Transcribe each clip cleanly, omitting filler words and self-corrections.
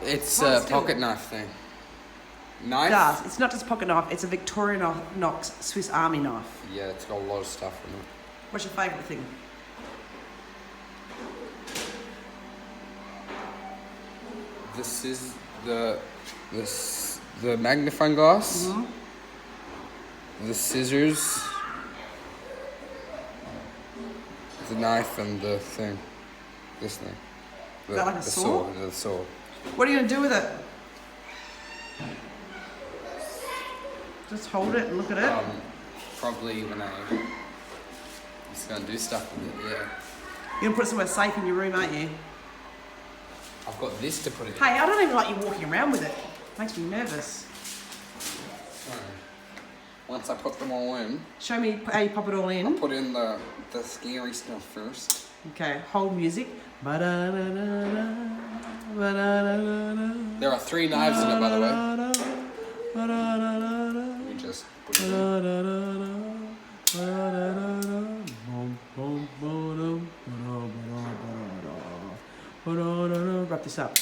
It's Hold a still. pocket knife thing. Knife? Does. It's not just a pocket knife, it's a Victorinox Swiss Army knife. Yeah, it's got a lot of stuff in it. What's your favourite thing? This is the magnifying glass. Mm-hmm. The scissors. The knife and the thing. This thing. Is that like a sword? The sword. What are you going to do with it? Just hold it and look at it. Probably when I'm just gonna do stuff with it, yeah. You're going to put it somewhere safe in your room, aren't you? I've got this to put it in. Hey, I don't even like you walking around with it. Makes me nervous. Once I put them all in, Show me how you pop it all in. put in the scary stuff first. Okay, hold music. There are 3 knives in it, by the way. We just put it in. Wrap this up.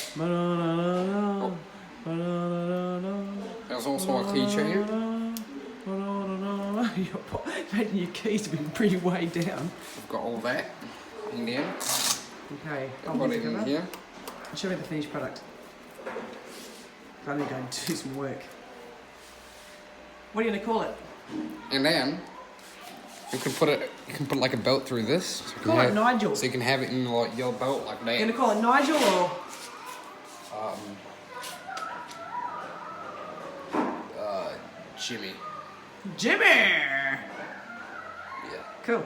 There's also a keychain. Imagine your keys have been pretty way down. I've got all that in there. Okay, Put it in here. Show me the finished product. I need to go and do some work. What are you going to call it? And then you can put like a belt through this. So you can Call it Nigel. So you can have it in like your belt like that. You're going to call it Nigel or? Jimmy. Jimmy! Yeah. Cool.